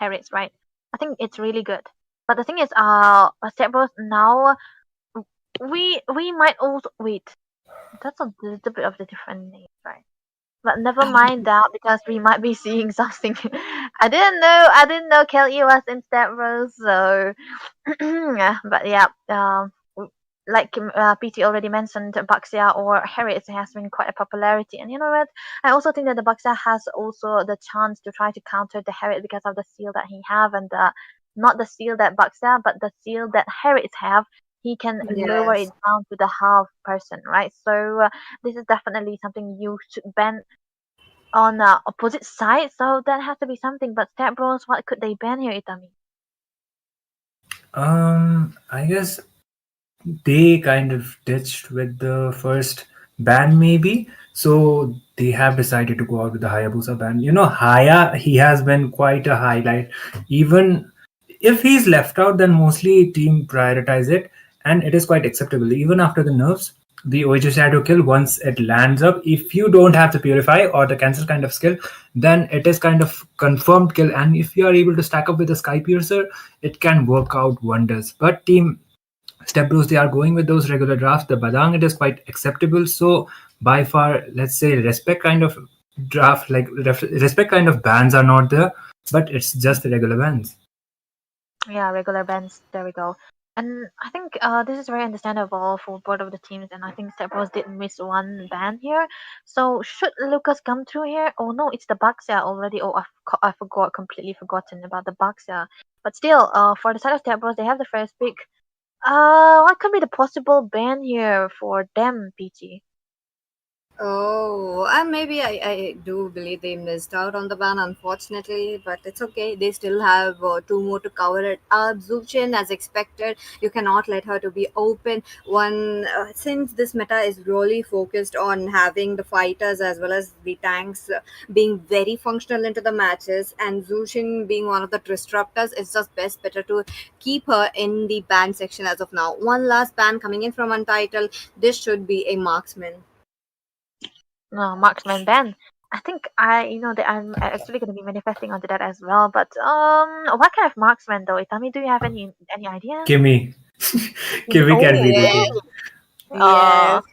Harris, right? I think it's really good. But the thing is, StepBros now we might also wait. That's a little bit of the different name, right? But never mind that because we might be seeing something. I didn't know Kelly was in StepBros, so but yeah, like PT already mentioned, Baxia or Harris has been quite a popularity. And you know what? I also think that the Baxia has also the chance to try to counter the Harris because of the seal that he have and not the seal that Baxia, but the seal that Harris have. He can lower it Yes. down to the half person, right? So this is definitely something you should ban on the opposite side. So that has to be something. But Step Bros, what could they ban here, Itami? I guess they kind of ditched with the first ban, maybe. So they have decided to go out with the Hayabusa ban. You know, Haya, he has been quite a highlight. Even if he's left out, then mostly team prioritize it, and it is quite acceptable. Even after the nerfs, the OH shadow kill, once it lands up, if you don't have the purify or the cancel kind of skill, then it is kind of confirmed kill. And if you are able to stack up with the Sky Piercer, it can work out wonders. But team StepBros, they are going with those regular drafts. The Badang, it is quite acceptable. So by far, let's say respect kind of draft, like respect kind of bans are not there, but it's just the regular bans. Yeah, regular bans. There we go. And I think this is very understandable for both of the teams, and I think Stepbros did miss one ban here. So should Lucas come through here? Oh no, it's the Baxia already. Oh, I forgot, completely forgotten about the Baxia. But still, for the side of Stepbros, they have the first pick. What could be the possible ban here for them, PT? Oh, and maybe I do believe they missed out on the ban, unfortunately, but it's okay. They still have two more to cover it up. Zuchin, as expected, you cannot let her to be open. One since this meta is really focused on having the fighters as well as the tanks being very functional into the matches, and Zuchin being one of the disruptors, it's just better to keep her in the ban section as of now. One last ban coming in from Untitled. This should be a marksman. No, marksman ban. I think that I'm actually gonna be manifesting onto that as well. But what kind of marksman though? Itami, do you have any idea? Kimmy. Kimmy can Oh, be the Yes. team. uh, Yes.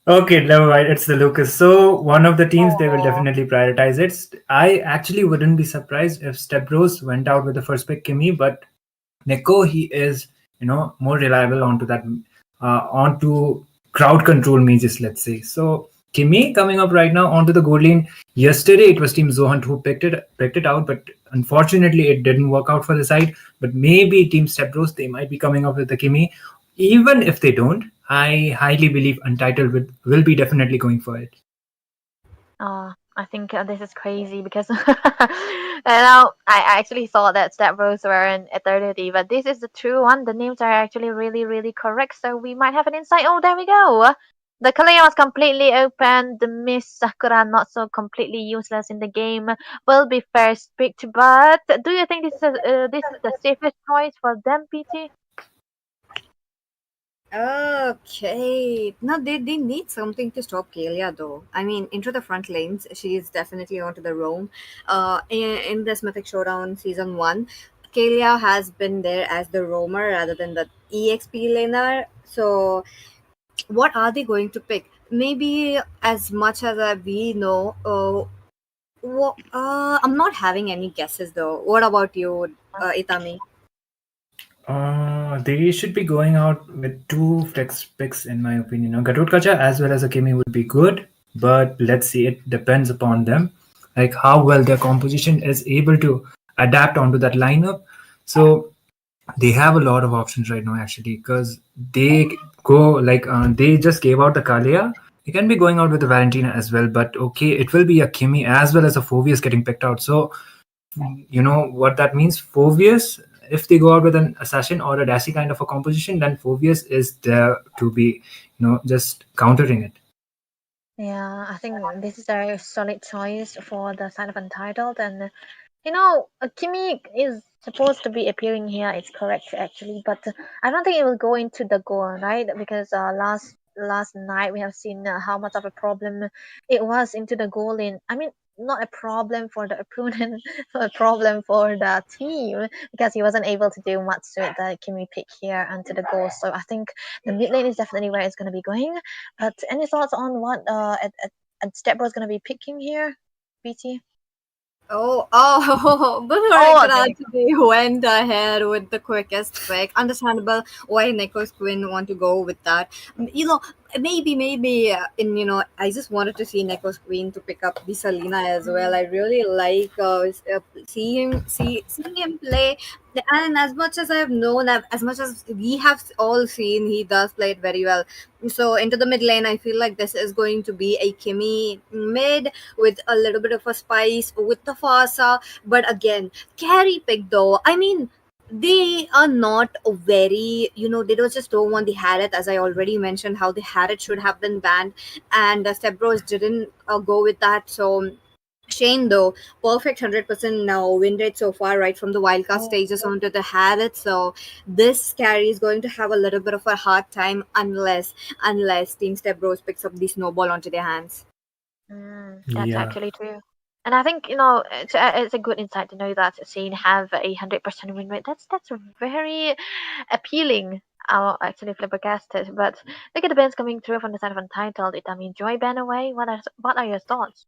Okay, never mind. It's the Lucas. So one of the teams they will oh, definitely prioritize it. I actually wouldn't be surprised if StepBros went out with the first pick Kimmy, but Neko, he is, more reliable onto that, onto crowd control mages, let's say. So Kimmy coming up right now onto the gold lane. Yesterday it was Team Zohunt who picked it out, but unfortunately it didn't work out for the side. But maybe Team Stepbros, they might be coming up with the Kimmy. Even if they don't, I highly believe Untitled will be definitely going for it. I think this is crazy because I actually thought that Stepbros were in eternity, but this is the true one. The names are actually really, really correct, so we might have an insight. Oh, there we go. The Kalea was completely open. The Miss Sakura not so completely useless in the game will be first picked. But do you think this is the safest choice for them, PT? Okay. No, they need something to stop Kalia though. I mean, into the front lanes, she is definitely onto the roam. In this Mythic Showdown season one, Kalia has been there as the roamer rather than the EXP laner. So, what are they going to pick? Maybe as much as we know. I'm not having any guesses though. What about you, Itami? They should be going out with two flex picks, in my opinion. Gatotkacha as well as Akemi would be good, but let's see. It depends upon them, like how well their composition is able to adapt onto that lineup. So they have a lot of options right now, actually, because they go like they just gave out the Kalia. They can be going out with the Valentina as well, but okay, it will be a Kimi as well as a Phoveus getting picked out. So you know what that means. Phoveus, if they go out with an assassin or a Dassy kind of a composition, then Phoveus is there to be, just countering it. Yeah, I think this is a solid choice for the side of Untitled, and Kimi is supposed to be appearing here. It's correct actually, but I don't think it will go into the goal, right? Because last night we have seen how much of a problem it was into the goal lane. I mean, not a problem for the opponent, but a problem for the team because he wasn't able to do much with the Kimi pick here onto the goal. So I think the mid lane is definitely where it's going to be going. But any thoughts on what at StepBros going to be picking here, BT? But Oh, there you actually went ahead with the quickest pick. Understandable why Nicholas Quinn want to go with that. Maybe I just wanted to see Nicholas Quinn to pick up the Selena as well. I really like seeing him play. And as much as I have known, as much as we have all seen, he does play it very well. So into the mid lane, I feel like this is going to be a Kimi mid with a little bit of a spice with the Fasa. But again, carry pick though. I mean, they are not very, they don't want the Harriet, as I already mentioned, how the Harriet should have been banned, and the StepBros didn't go with that. So Shane, though, perfect 100% now win rate so far, right from the wildcard go. stages onto the Harriet. So this carry is going to have a little bit of a hard time unless Team StepBros picks up the snowball onto their hands. That's Yeah. actually true. And I think it's a good insight to know that Shane have 100% win rate. That's very appealing. Actually flabbergasted. But look at the bans coming through from the side of Untitled. It Joy ban away. What are your thoughts?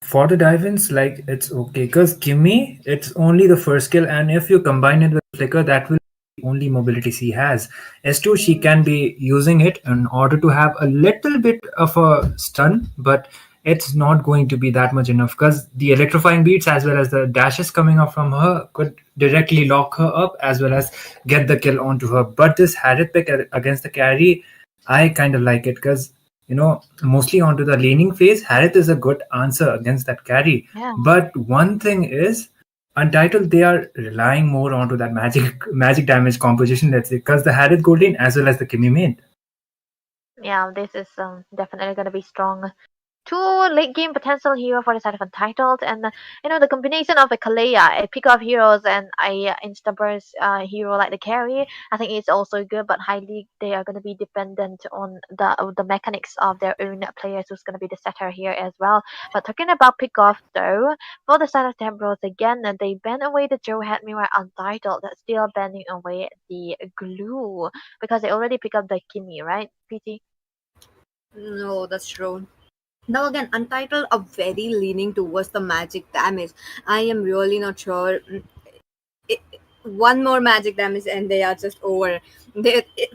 For the dive-ins, like it's okay, because Kimmy, it's only the first skill, and if you combine it with Flicker, that will be the only mobility she has. S2, she Mm, can be using it in order to have a little bit of a stun, but it's not going to be that much enough because the electrifying beats as well as the dashes coming up from her could directly lock her up as well as get the kill onto her. But this Harriet pick against the carry, I kind of like it because mostly onto the laning phase, Harith is a good answer against that carry. yeah. But one thing is, Untitled, they are relying more onto that magic damage composition, let's say, because the Harith gold lane as well as the Kimi main. Yeah, this is definitely gonna be strong. Two late game potential hero for the side of Untitled, and the combination of a Kalea, a pick of heroes, and a insta burst hero like the carry, I think it's also good. But highly they are gonna be dependent on the mechanics of their own players, who's gonna be the setter here as well. But talking about pick off though, for the side of StepBros again, they ban away the Joe Head Mirror Untitled, that's still banning away the glue because they already pick up the Kimi, right, PT? No, that's true. Now again, Untitled are very leaning towards the magic damage. I am really not sure. It, one more magic damage and they are just over.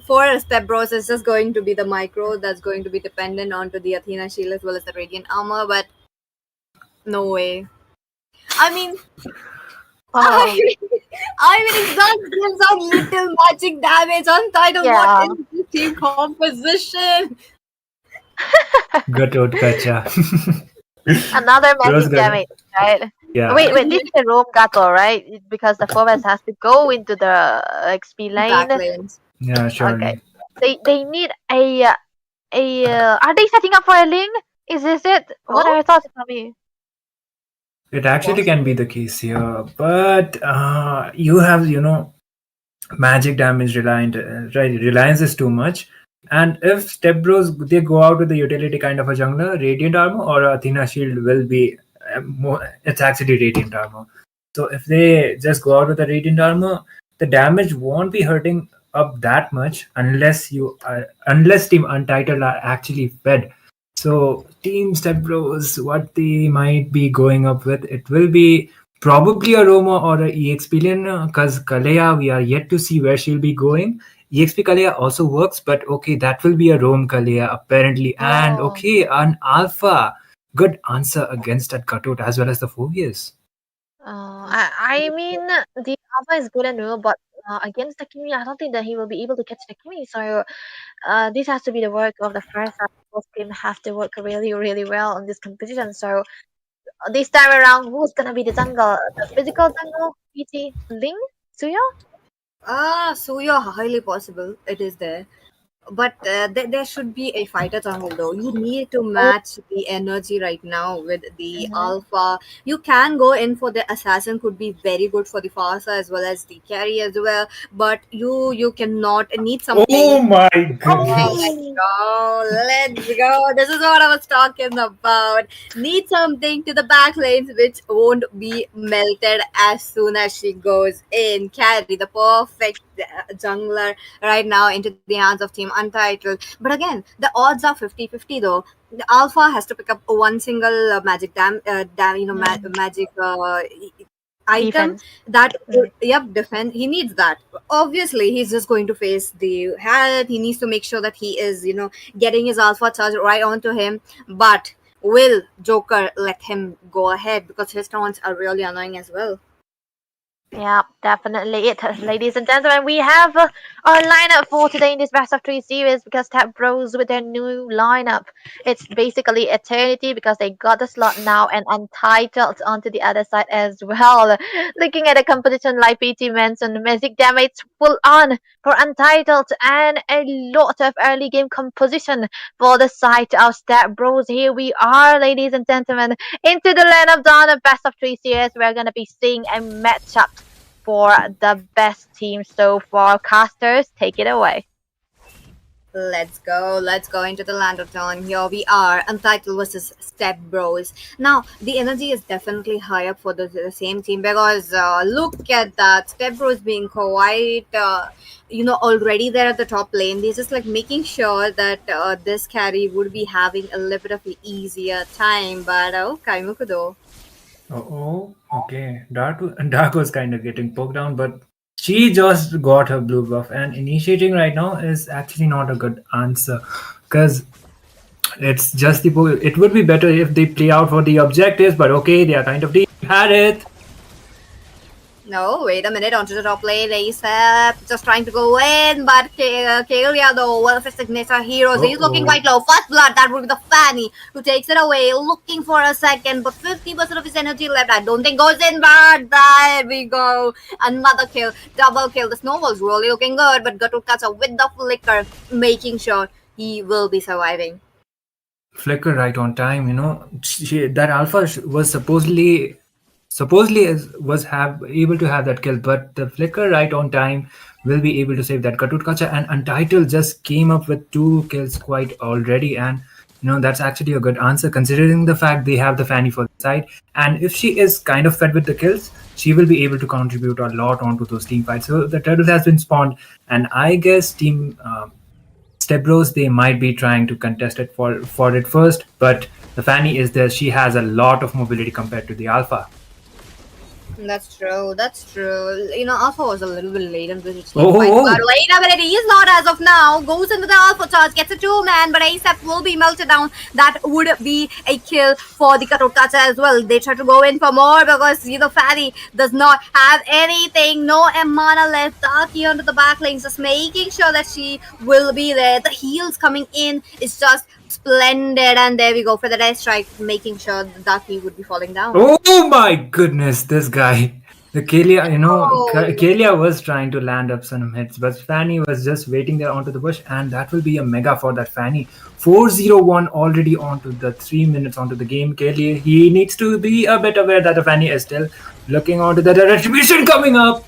For StepBros, it's just going to be the micro that's going to be dependent onto the Athena shield as well as the radiant armor. But no way. I mean, Oh, it just gives out little magic damage. Untitled, what yeah. is this team composition? Good old Gacha. Another Rose magic Gacha. damage, right? Yeah, Wait, this is a roam gato, right? Because the forwards has to go into the XP lane. Backlanes. yeah, Okay. surely. They need are they setting up for a link? Is this it? What are Oh, your thoughts, Tommy? It actually can be possibly. the case here, but you have, magic damage reliant, right? Reliance is too much. And if Step Bros they go out with the utility kind of a jungler, Radiant Armor or Athena Shield will be more. It's actually Radiant Armor. So if they just go out with the Radiant Armor, the damage won't be hurting up that much unless Team Untitled are actually fed. So Team Step Bros, what they might be going up with, it will be probably a Roma or a EXP lane because Kalea, we are yet to see where she'll be going. EXP Kalea also works, but okay, that will be a Rome Kalea apparently. And Oh, okay, an Alpha. Good answer against that cutout as well as the Phobias. I mean the alpha is good and all, but against the Kimi, I don't think that he will be able to catch the Kimi. So this has to be the work of the first side. Both team have to work really, really well on this competition. So this time around, who's gonna be the jungle? The physical jungle, PT, Ling, Suyo? So yeah, highly possible it is there. but there should be a fighter jungle though. You need to Oh, match the energy right now with the mhm. alpha. You can go in for the assassin, could be very good for the Farsa as well as the carry as well, but you cannot need something. Oh my Oh, goodness. let's Oh, go. Let's go. This is what I was talking about. Need something to the back lanes which won't be melted as soon as she goes in. Carry the perfect jungler right now into the hands of Team Untitled. But again, the odds are 50-50 though. The Alpha has to pick up one single magic mm. magic item Defense. that Mm. yep, defend. He needs that. Obviously he's just going to face the health. He needs to make sure that he is getting his alpha charge right onto him. But will Joker let him go ahead, because his taunts are really annoying as well. Yeah, definitely it. Ladies and gentlemen, we have our lineup for today in this best of three series because StepBros with their new lineup. It's basically Eternity because they got the slot now and Untitled onto the other side as well. Looking at the competition, like PT mentioned, magic damage full on for Untitled and a lot of early game composition for the side of StepBros. Here we are, ladies and gentlemen, into the land of dawn of best of three series. We're gonna be seeing a matchup for the best team so far. Casters, take it away. Let's go. Let's go into the land of dawn. Here we are. Untitled versus Step Bros. Now, the energy is definitely high up for the same team, because look at that. Step Bros being quite, already there at the top lane. They're just like making sure that this carry would be having a little bit of an easier time. But oh, Kaimuku though. Oh, okay. Dark was kind of getting poked down, but she just got her blue buff, and initiating right now is actually not a good answer because it's just it would be better if they play out for the objectives, but okay, they are kind of deep. Had it. No, wait a minute. Onto the top lane, ASAP. Just trying to go in, but Kalia, though, one of his signature heroes, he's looking Oh, quite low. First blood, that would be the Fanny, who takes it away, looking for a second, but 50% of his energy left. I don't think goes in, but there we go. Another kill, double kill. The snowball's really looking good, but Gatukasa with the flicker, making sure he will be surviving. flicker right on time. That alpha was was have able to have that kill, but the flicker right on time will be able to save that. Katutkacha and Untitled just came up with two kills quite already, and that's actually a good answer considering the fact they have the Fanny for the side. And if she is kind of fed with the kills, she will be able to contribute a lot onto those team fights. So the turtle has been spawned, and I guess team StepBros, they might be trying to contest it for it first, but the Fanny is there. She has a lot of mobility compared to the Alpha. That's true. That's true. Alpha was a little bit late in this team fight, but Oh, wait a minute, he is not as of now. Goes into the Alpha charge, gets a two-man, but ASAP will be melted down. That would be a kill for the Katokacha as well. They try to go in for more because Fanny does not have anything. No mana left. Taki onto the back lanes, just making sure that she will be there. The heals coming in is just splendid, and there we go for the death strike, making sure that he would be falling down. oh my goodness, this guy. The Kalia, Oh. Kalia was trying to land up some hits, but Fanny was just waiting there onto the bush, and that will be a mega for that Fanny. 401 already onto the 3 minutes onto the game. Kalia, he needs to be a bit aware that the Fanny is still looking onto the retribution coming up.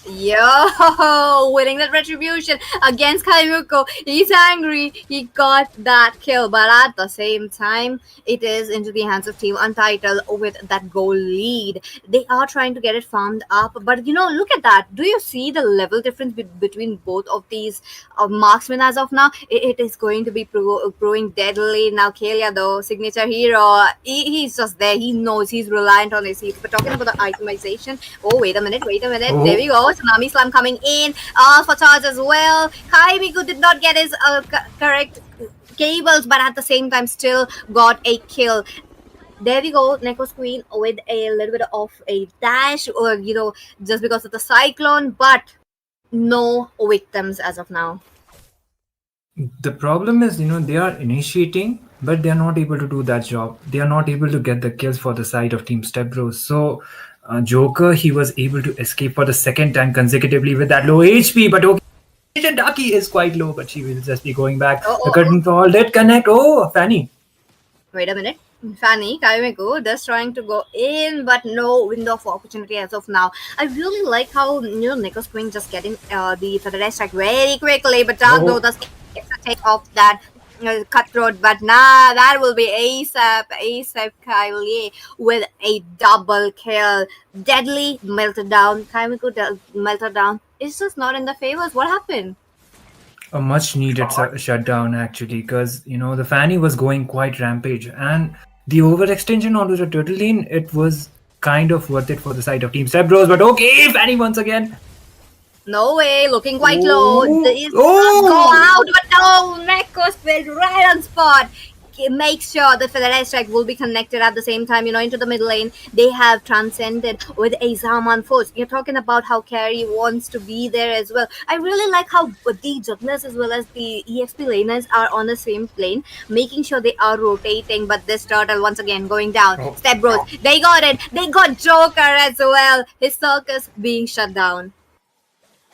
Yo, winning that retribution against Kaimuko. He's angry. He got that kill, but at the same time, it is into the hands of Team Untitled with that goal lead. They are trying to get it farmed up, but look at that. Do you see the level difference between both of these marksmen as of now? It is going to be growing deadly now. Kalia, though, signature hero, he's just there. He knows he's reliant on his heals. But talking about the itemization, oh, wait a minute. There we Oh, go. Tsunami Slam coming in. For charge as well. Kaimiku did not get his correct cables, but at the same time still got a kill. There we go. Neko's Queen with a little bit of a dash, or just because of the cyclone, but no victims as of now. the problem is, they are initiating, but they are not able to do that job. They are not able to get the kills for the side of Team StepBros. So, Joker, he was able to escape for the second time consecutively with that low HP, but okay. Ducky is quite low, but she will just be going back. Oh, The oh, oh. curtain fall did connect. Oh, Fanny. Wait a minute. Fanny, Kaimiko, just trying to go in, but no window of opportunity as of now. I really like how Nico's Queen just getting the Saturday strike very quickly, but Dark though Oh, does gets a take off that cutthroat, but nah, that will be ASAP Kylie with a double kill. Deadly melted down. Kaimiko melted down. It's just not in the favors. What happened? a much needed shutdown actually, because the Fanny was going quite rampage, and the overextension onto the turtle lane, it was kind of worth it for the side of Team StepBros. But okay, Fanny once again. No way, looking quite low. Oh, This must go oh, out, but no, Neko spin right on spot. Make sure the Federal strike will be connected at the same time, into the middle lane. They have transcended with a Zaman force. You're talking about how Carry wants to be there as well. I really like how the jugglers as well as the EXP laners are on the same plane, making sure they are rotating. But this turtle once again going down. oh. Step Bros, they got it. They got Joker as well. His circus being shut down.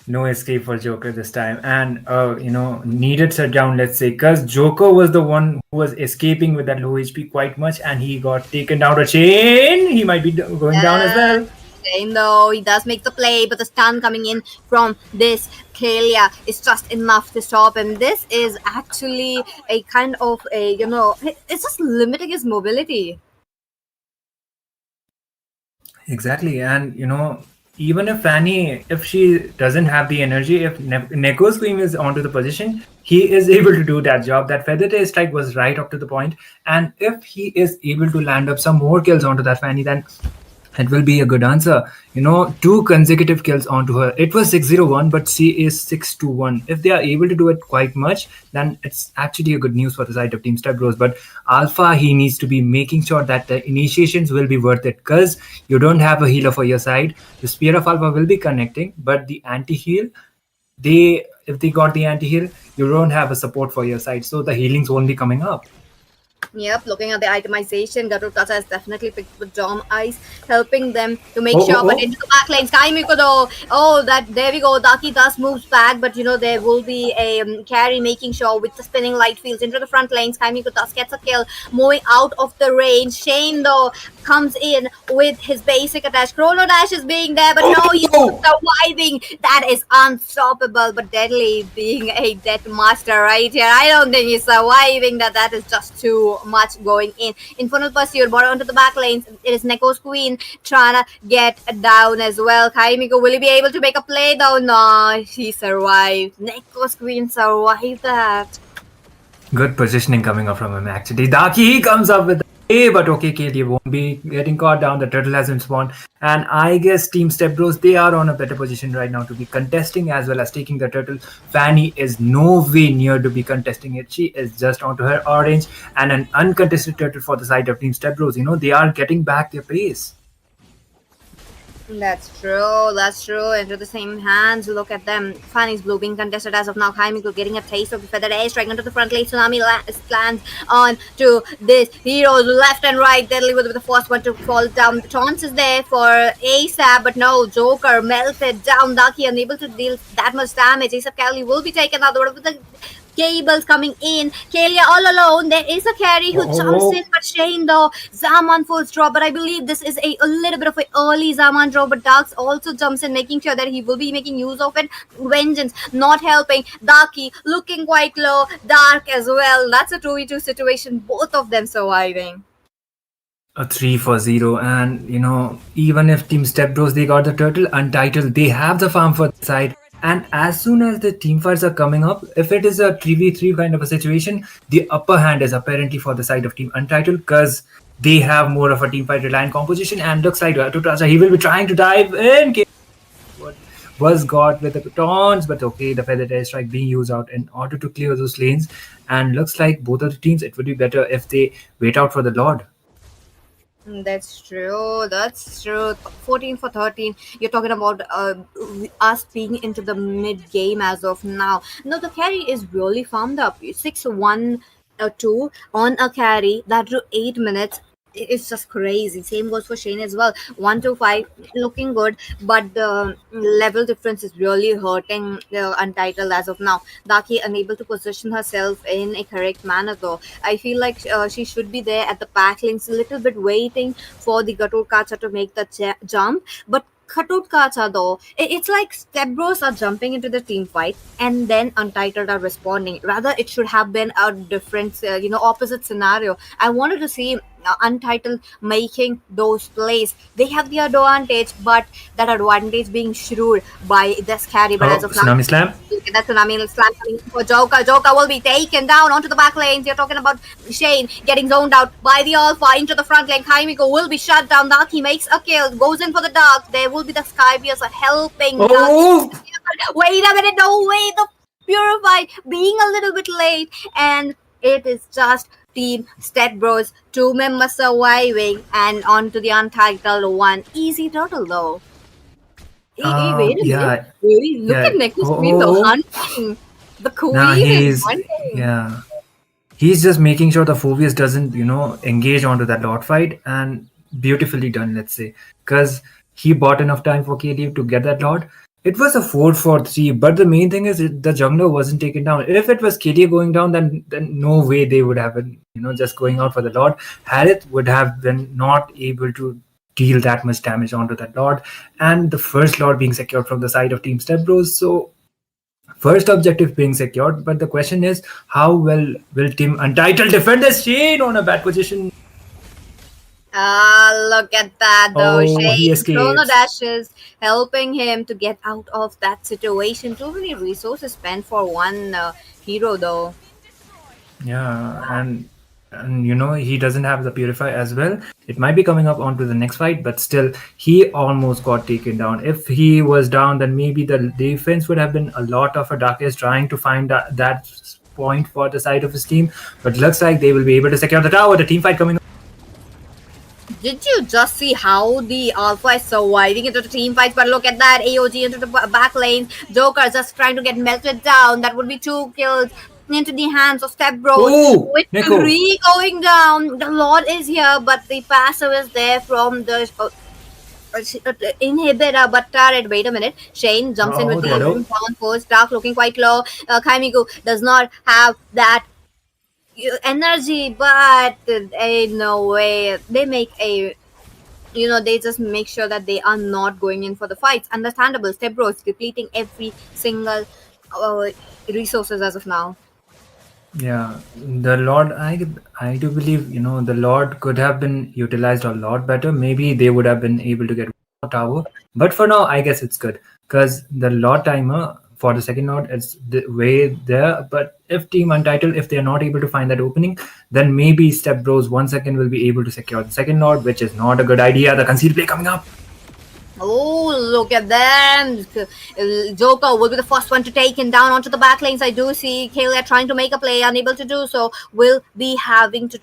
No escape for Joker this time, and needed shutdown. Let's say, because Joker was the one who was escaping with that low HP quite much, and he got taken down a chain. He might be going down as Yeah, well. same though. He does make the play, but the stun coming in from this Kalia is just enough to stop him. This is actually a kind of it's just limiting his mobility. Exactly, and even if Fanny, if she doesn't have the energy, if Neko's Queen is onto the position, he is able to do that job. That Feather Tail strike was right up to the point, and if he is able to land up some more kills onto that Fanny, then it will be a good answer. 2 consecutive kills onto her. It was 601, but she is 621. If they are able to do it quite much, then it's actually a good news for the side of Team StepBros. But Alpha, he needs to be making sure that the initiations will be worth it, because you don't have a healer for your side. The Spear of Alpha will be connecting, but the anti-heal, if they got the anti-heal, you don't have a support for your side, so the healings won't be coming up. Yep, looking at the itemization, Garuda has definitely picked with Dom Ice, helping them to make Oh, sure. oh, But oh. into the back lane, Sky Miko though. Oh, there we go. Daki does moves back, but there will be a carry making sure with the spinning light fields into the front lane. Sky Miko does gets a kill, moving out of the range. Shane though comes in with his basic attack. Chrono Dash is being there, but no, he's Oh! surviving. That is unstoppable, but Deadly being a death master right here. I don't think he's surviving. That is just too much going in. Infernal Pursuit brought onto the back lanes. It is Neko's Queen trying to get down as well. Kaimiko, will he be able to make a play though? No, he survived. Neko's Queen survived that. Good positioning coming up from him actually. Daki comes up with a, but okay, KD won't be getting caught down. The turtle hasn't spawned. And I guess Team StepBros, they are on a better position right now to be contesting as well as taking the turtle. Fanny is no way near to be contesting it. She is just onto her orange, and an uncontested turtle for the side of Team StepBros. They are getting back their pace. That's true. That's true. Into the same hands. Look at them. Fanny's blue being contested as of now. Kaimiko getting a taste of the feathered air strike into the front lane. Tsunami lands on to this heroes left and right. Deadly with the first one to fall down. The taunts is there for ASAP, but no. Joker melted down. Ducky unable to deal that much damage. ASAP Cali will be taken out. With the cables coming in. Kalia all alone. There is a carry who jumps in, but Shane though. Zaman full draw, but I believe this is a little bit of an early Zaman draw, but Darks also jumps in, making sure that he will be making use of it. Vengeance not helping. Darky looking quite low. Dark as well. That's a 2v2 situation. Both of them surviving. A 3-0, and even if Team StepBros, they got the turtle, Untitled, they have the farm for the side. And as soon as the team fights are coming up, if it is a 3v3 kind of a situation, the upper hand is apparently for the side of Team Untitled, because they have more of a team fight reliant composition. And looks like Tartarus, he will be trying to dive in. What was got with the taunts, but okay, the feather air strike being used out in order to clear those lanes. And looks like both of the teams, it would be better if they wait out for the Lord. That's true. That's true. 14 for 13. You're talking about us being into the mid game as of now. No, the carry is really farmed up. 6-1-2 on a carry that drew 8 minutes. It's just crazy. Same goes for Shane as well. 1 to 5, looking good, but the level difference is really hurting the Untitled as of now. Daki unable to position herself in a correct manner though. I feel like she should be there at the backlinks, a little bit waiting for the Gator Kacha to make the jump, but Cutout Kacha though, it's like StepBros are jumping into the team fight and then Untitled are responding. Rather, it should have been a different, opposite scenario. I wanted to see Untitled making those plays. They have the advantage, but that advantage being shrewd by this carry. But as Oh, of now, tsunami slam. that's an Amil slam coming for Joker. Joker will be taken down onto the back lanes. You're talking about Shane getting zoned out by the Alpha into the front lane. Kaimiko will be shut down. Darky makes a kill, goes in for the Dark. There will be the Skybears helping Darky. Oh, Wait a minute, no way, the Purify being a little bit late, and it is just Team StepBros, 2 members surviving, and on to the Untitled one. Easy turtle though. Hey, wait a minute. yeah, Really? Look at yeah. Necklace Queen though, Oh, hunting. The now queen is he's hunting. yeah. He's just making sure the Phobius doesn't, engage onto that Lord fight, and beautifully done, let's say, because he bought enough time for KD to get that Lord. It was a 4-4-3, but the main thing is the jungler wasn't taken down. If it was KD going down, then no way they would have been, just going out for the Lord. Harith would have been not able to deal that much damage onto that Lord, and the first Lord being secured from the side of Team StepBros. So first objective being secured, but the question is how well will Team Untitled defend this Shane on a bad position? Ah, look at that though. Oh, he Shane Chrono escapes. Dashes helping him to get out of that situation. Too many resources spent for one hero though. Yeah, and he doesn't have the purify as well. It might be coming up onto the next fight, but still he almost got taken down. If he was down, then maybe the defense would have been a lot of a darkness trying to find that point for the side of his team. But looks like they will be able to secure the tower. The team fight coming up. Did you just see how the Alpha is surviving into the team fight? But look at that, AOG into the back lane. Joker just trying to get melted down. That would be 2 kills into the hands of StepBros. Oh, With Nico. 3 going down, the Lord is here, but the passive is there from the inhibitor, but turret. Wait a minute. Shane jumps in Oh, with the the Edo. down first. Dark looking quite low. Kaimigo does not have that energy, but ain't no way. They make a they just make sure that they are not going in for the fights. Understandable. StepBros depleting every single uh, resources as of now. Yeah, the Lord, I do believe, the Lord could have been utilized a lot better. Maybe they would have been able to get one more tower. But for now, I guess it's good because the Lord timer for the second Lord is the way there. But if Team Untitled, if they're not able to find that opening, then maybe Step Bros 1 second will be able to secure the second Lord, which is not a good idea. The concealed play coming up. Oh, look at them. Joker will be the first one to take him down onto the back lanes. I do see Kalia trying to make a play, unable to do so. Will be having to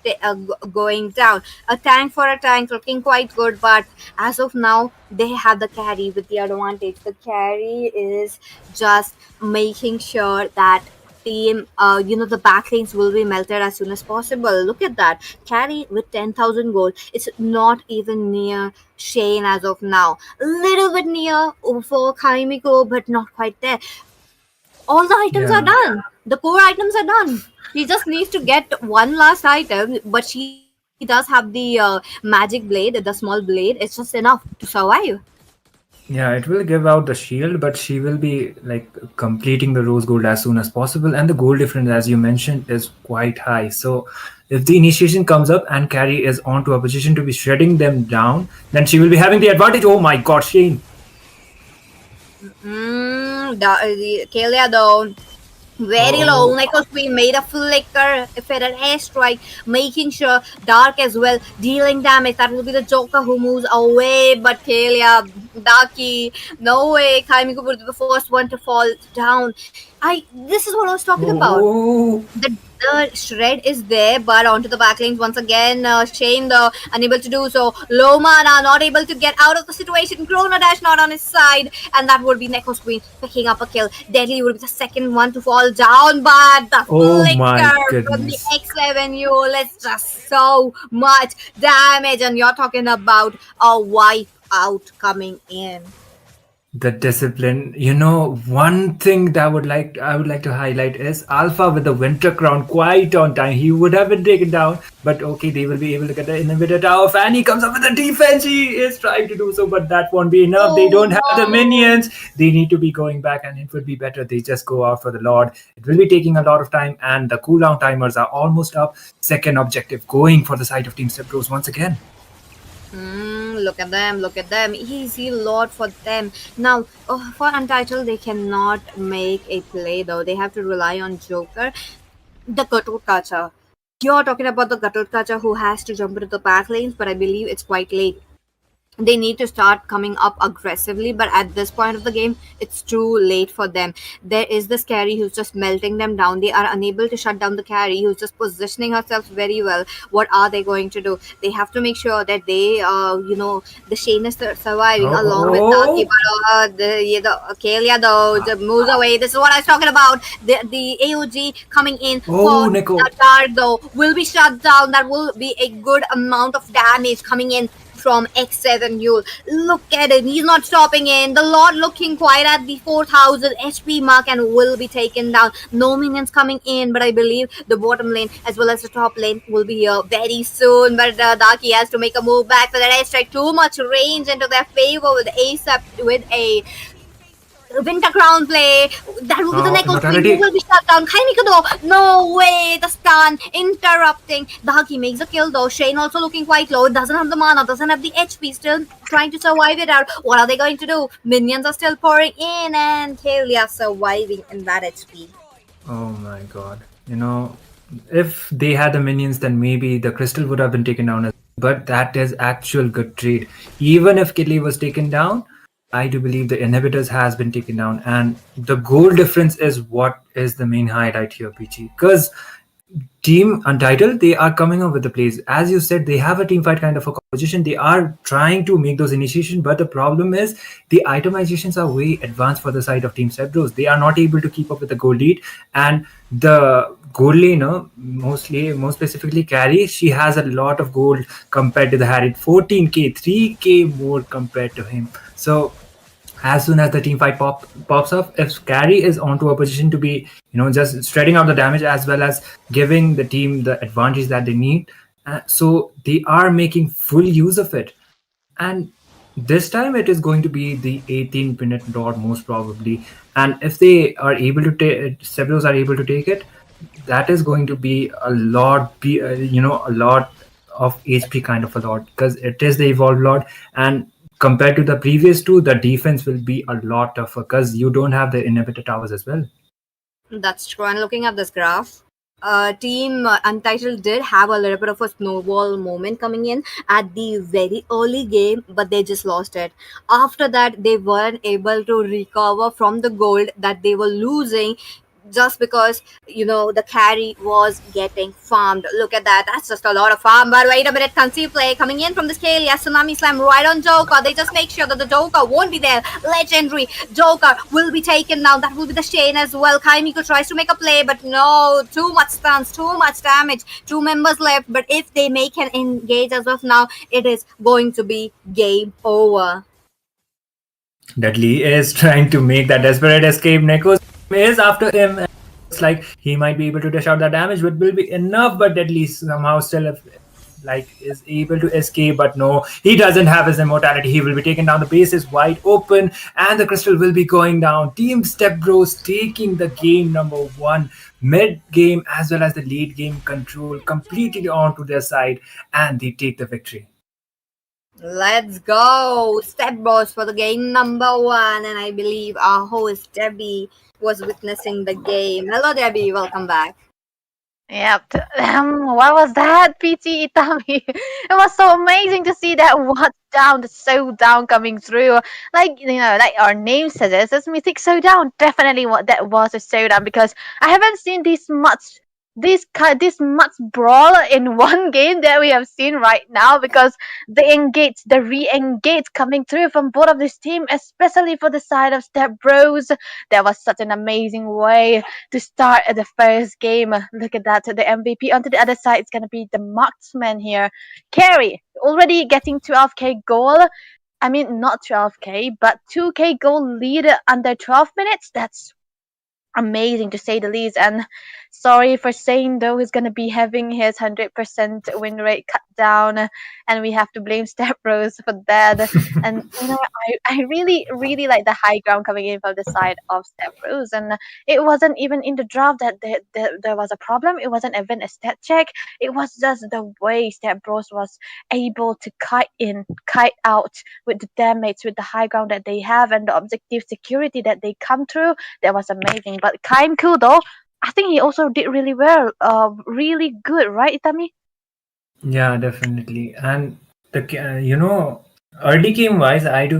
going down. A tank for a tank, looking quite good, but as of now, they have the carry with the advantage. The carry is just making sure that team the backlinks will be melted as soon as possible. Look at that carry with 10,000 gold. It's not even near Shane as of now. A little bit near for Kaimiko, but not quite there. All the items are Yeah. done. The core items are done. She just needs to get one last item, but she does have the magic blade, the small blade. It's just enough to survive. Yeah, it will give out the shield, but she will be like completing the rose gold as soon as possible. And the gold difference, as you mentioned, is quite high. So if the initiation comes up and Carrie is onto a position to be shredding them down, then she will be having the advantage. Oh my god, Shane. The Kalia though, very low. Oh, Nichols Queen made a flicker, fed an airstrike, making sure Dark as well, dealing damage. That will be the Joker who moves away, but Kalia, Darky, no way. Kaimiku will be the first one to fall down. This is what I was talking about. oh, The The shred is there, but onto the backlinks once again. Shane unable to do so. Lomana not able to get out of the situation. Chrono Dash not on his side, and that would be Neko's Queen picking up a kill. Deadly would be the second one to fall down, but the Oh my flicker from the goodness. X7U is just so much damage, and you're talking about a wipe out coming in. The discipline. One thing that I would like to highlight is Alpha with the Winter Crown quite on time. He would have been taken down, but okay, they will be able to get the inhibitor tower. Fanny comes up with the defense. He is trying to do so, but that won't be enough. They Oh don't have the no! minions. They need to be going back, and it would be better they just go out for the Lord. It will be taking a lot of time, and the cooldown timers are almost up. Second objective going for the side of Team StepBros once again. Look at them, look at them. Easy lot for them. Now, for Untitled, they cannot make a play though. They have to rely on Joker. The Gatotkacha. You're talking about the Gatotkacha who has to jump into the back lanes, but I believe it's quite late. They need to start coming up aggressively, but at this point of the game it's too late for them. There is this carry who's just melting them down. They are unable to shut down the carry who's just positioning herself very well. What are they going to do? They have to make sure that they the Shane is surviving along with Taki, Oh, but the Kalia though moves away. This is what I was talking about. The AOG coming in oh, for Nico. the Dark though will be shut down. That will be a good amount of damage coming in from X7 Yule. Look at him, he's not stopping in. The Lord looking quite at the 4000 HP mark and will be taken down. No minions coming in, but I believe the bottom lane as well as the top lane will be here very soon. But Daki has to make a move back for the airstrike. Too much range into their favor with ASAP with a Winter Crown play. That will be the Oh, Neko's Queen who immortality. will be shut down. Kaimika though, no way. The stun interrupting. Daki makes a kill though. Shane also looking quite low. Doesn't have the mana, doesn't have the HP. Still trying to survive it out. What are they going to do? Minions are still pouring in, and Talia surviving in that HP. Oh my god. If they had the minions, then maybe the crystal would have been taken down as well. But that is actual good trade. Even if Kitty was taken down, I do believe the inhibitors has been taken down. And the goal difference is what is the main highlight here, Peachy. Because Team Untitled, they are coming up with the plays. As you said, they have a team fight kind of a composition. They are trying to make those initiations, but the problem is the itemizations are way advanced for the side of Team StepBros. They are not able to keep up with the gold lead, and the gold laner, most specifically Carrie, she has a lot of gold compared to the Harriet. 14k, 3k more compared to him. So as soon as the team fight pops up, if Carry is onto a position to be, just spreading out the damage as well as giving the team the advantage that they need, so they are making full use of it. And this time it is going to be the 18-minute dot most probably. And if they are able to take, Sebros are able to take it, that is going to be a lot, a lot of HP kind of a lot, because it is the evolved lot. And compared to the previous two, the defense will be a lot tougher because you don't have the inhibitor towers as well. That's true. And looking at this graph, Team Untitled did have a little bit of a snowball moment coming in at the very early game, but they just lost it. After that, they weren't able to recover from the gold that they were losing just because the carry was getting farmed. Look at that, that's just a lot of farm. But wait a minute, conceive play coming in from the scale. Yes, tsunami slam right on Joker. They just make sure that the Joker won't be there. Legendary Joker will be taken down. That will be the Shane as well. Kaimiko tries to make a play, but no, too much stuns, too much damage. Two members left, but if they make an engage as of now, it is going to be game over. Dudley is trying to make that desperate escape. Neko is after him. And looks like he might be able to dish out that damage, which will be enough. But Dudley somehow still is able to escape. But no, he doesn't have his immortality. He will be taken down. The base is wide open, and the crystal will be going down. Team StepBros taking the game number one. Mid game as well as the late game control completely onto their side, and they take the victory. Let's go! StepBros for the game number one, and I believe our host Debbie was witnessing the game. Hello, Debbie. Welcome back. Yep. What was that, PT Itami? It was so amazing to see that what's down, the showdown coming through. Like like our name suggests, it's Mythic Showdown. Definitely what that was a showdown because I haven't seen this much this much brawl in one game that we have seen right now, because the re-engage coming through from both of this team, especially for the side of Step Bros. That was such an amazing way to start the first game. Look at that. The MVP onto the other side is gonna be the marksman here. Carry already getting 12k goal. I mean, not 12k, but 2k goal lead under 12 minutes. That's amazing to say the least. And sorry for saying though, he's gonna be having his 100% win rate cut down, and we have to blame StepBros for that. And I really like the high ground coming in from the side of StepBros, and it wasn't even in the draft that there was a problem. It wasn't even a stat check. It was just the way StepBros was able to kite out with the damage, with the high ground that they have, and the objective security that they come through. That was amazing. But Kaim though, I think he also did really well. Really good, right, Itami? Yeah, definitely. And early game wise, I do